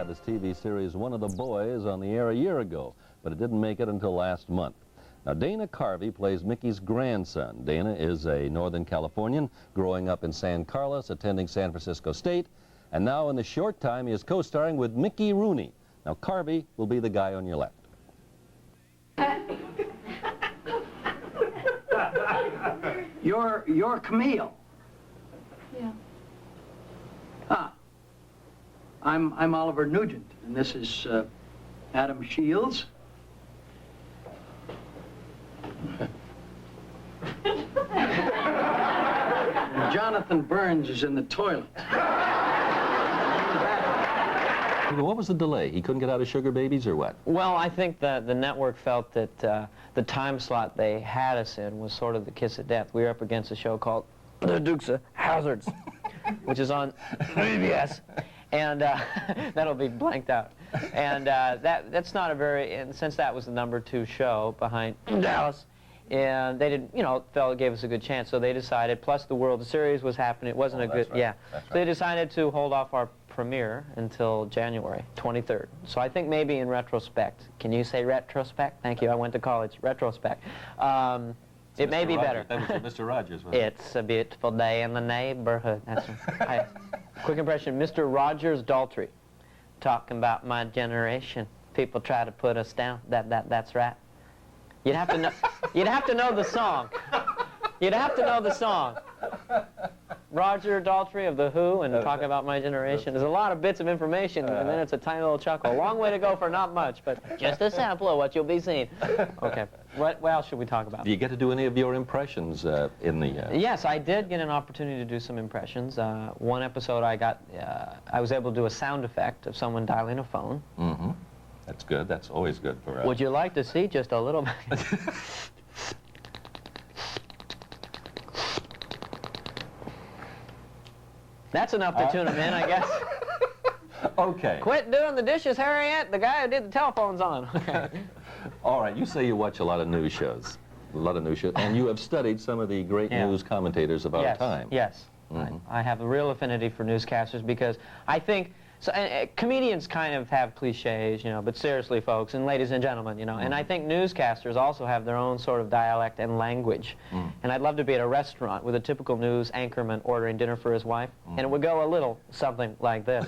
had his TV series One of the Boys on the air a year ago, but it didn't make it until last month. Now, Dana Carvey plays Mickey's grandson. Dana is a Northern Californian, growing up in San Carlos, attending San Francisco State, and now in the short time he is co-starring with Mickey Rooney. Now, Carvey will be the guy on your left. You're Camille. Yeah. Ah. I'm Oliver Nugent, and this is Adam Shields. And Jonathan Burns is in the toilet. What was the delay? He couldn't get out of Sugar Babies or what? Well, I think that the network felt that the time slot they had us in was sort of the kiss of death. We were up against a show called The Dukes of Hazzards, which is on PBS, and that'll be blanked out. And that's not a very, and since that was the #2 show behind Dallas, and they didn't, you know, felt it gave us a good chance, so they decided, plus the World Series was happening, it wasn't a good, right. yeah. That's So they decided to hold off our premiere until January 23rd. So I think maybe in retrospect, can you say retrospect? Thank you, I went to college, retrospect. It may be better. That was Mr. Rogers, wasn't it? It's a beautiful day in the neighborhood. That's quick impression, Mr. Rogers Daltrey, talking about my generation. People try to put us down. That's right. You'd have to know. You'd have to know the song. You'd have to know the song. Roger Daltrey of The Who and talking about my generation. There's a lot of bits of information, and then it's a tiny little chuckle. A long way to go for not much, but just a sample of what you'll be seeing. Okay. What else should we talk about? Do you get to do any of your impressions in the... Yes, I did get an opportunity to do some impressions. One episode I was able to do a sound effect of someone dialing a phone. Mm-hmm. That's good. That's always good for us. Would you like to see just a little bit? That's enough to tune them in, I guess. Okay. Quit doing the dishes, Harriet. The guy who did the telephone's on. Okay. All right. You say you watch a lot of news shows. A lot of news shows. And you have studied some of the great news commentators of our time. Yes. Mm-hmm. I have a real affinity for newscasters because I think... So, comedians kind of have cliches, you know, but seriously, folks, and ladies and gentlemen, you know, and I think newscasters also have their own sort of dialect and language. And I'd love to be at a restaurant with a typical news anchorman ordering dinner for his wife, and it would go a little something like this.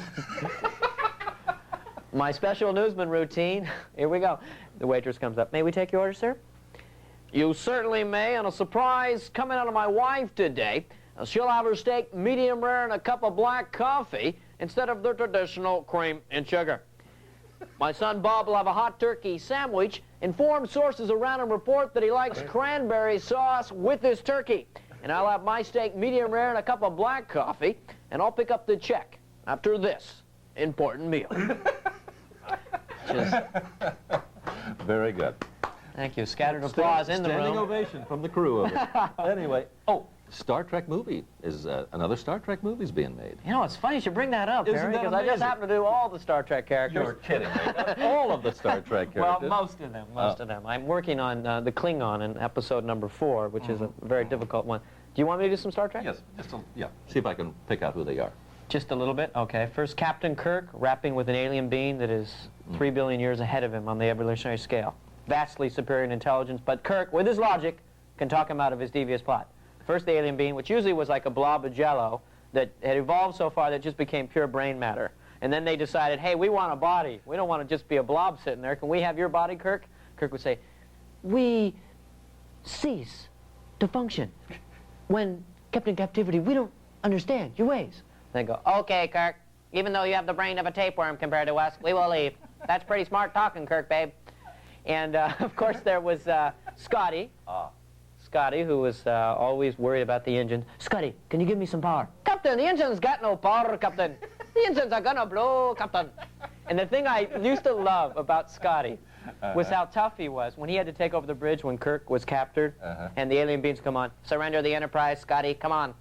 My special newsman routine, here we go. The waitress comes up. May we take your order, sir? You certainly may, and a surprise coming out of my wife today. She'll have her steak medium rare and a cup of black coffee instead of the traditional cream and sugar. My son Bob will have a hot turkey sandwich. Informed sources around him report that he likes cranberry sauce with his turkey. And I'll have my steak medium rare and a cup of black coffee, and I'll pick up the check after this important meal. Just... Very good. Thank you. Scattered applause in the room. Standing ovation from the crew of it. Anyway, Star Trek movie is another Star Trek movie's being made. You know, it's funny you should bring that up, Isn't Harry, that because I just amazing? happen to do all the Star Trek characters. You're kidding me. All of the Star Trek characters. Well, most of them, most of them. I'm working on the Klingon in episode #4, which is a very difficult one. Do you want me to do some Star Trek? Yes, yeah. See if I can pick out who they are. Just a little bit? Okay. First, Captain Kirk rapping with an alien being that is 3 billion years ahead of him on the evolutionary scale. Vastly superior in intelligence, but Kirk, with his logic, can talk him out of his devious plot. First, the alien being, which usually was like a blob of jello that had evolved so far that it just became pure brain matter. And then they decided, hey, we want a body. We don't want to just be a blob sitting there. Can we have your body, Kirk? Kirk would say, we cease to function. When kept in captivity, we don't understand your ways. They go, okay, Kirk, even though you have the brain of a tapeworm compared to us, we will leave. That's pretty smart talking, Kirk, babe. And, of course, there was Scotty. Scotty, who was always worried about the engine. Scotty, can you give me some power? Captain, the engine's got no power, Captain. The engines are gonna blow, Captain. And the thing I used to love about Scotty was how tough he was when he had to take over the bridge when Kirk was captured, and the alien beings come on, surrender the Enterprise, Scotty, come on.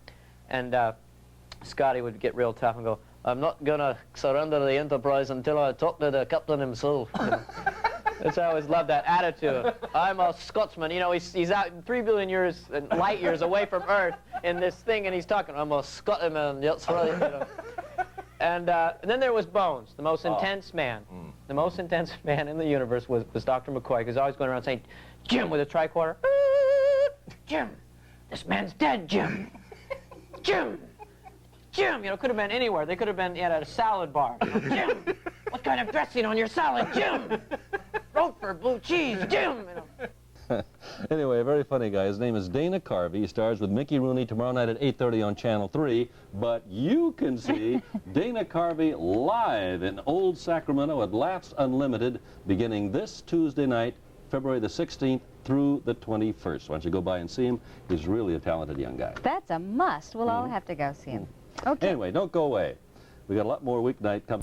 And Scotty would get real tough and go, I'm not gonna surrender the Enterprise until I talk to the captain himself. That's why I always loved that attitude. I'm a Scotsman. You know, he's out 3 billion years, light years away from Earth in this thing, and he's talking, I'm a Scotsman, that's right. You know. And then there was Bones, the most intense man. The most intense man in the universe was Dr. McCoy, because he's always going around saying, Jim, with a tricorder. Jim, this man's dead, Jim. Jim. Jim, you know, could have been anywhere. They could have been at a salad bar. You know, Jim, what kind of dressing on your salad, Jim? Roquefort blue cheese, Jim. You know. Anyway, a very funny guy. His name is Dana Carvey. He stars with Mickey Rooney tomorrow night at 8:30 on Channel 3. But you can see Dana Carvey live in Old Sacramento at Laughs Unlimited beginning this Tuesday night, February the 16th through the 21st. Why don't you go by and see him? He's really a talented young guy. That's a must. We'll all have to go see him. Okay. Anyway, don't go away. We got a lot more weeknight coming.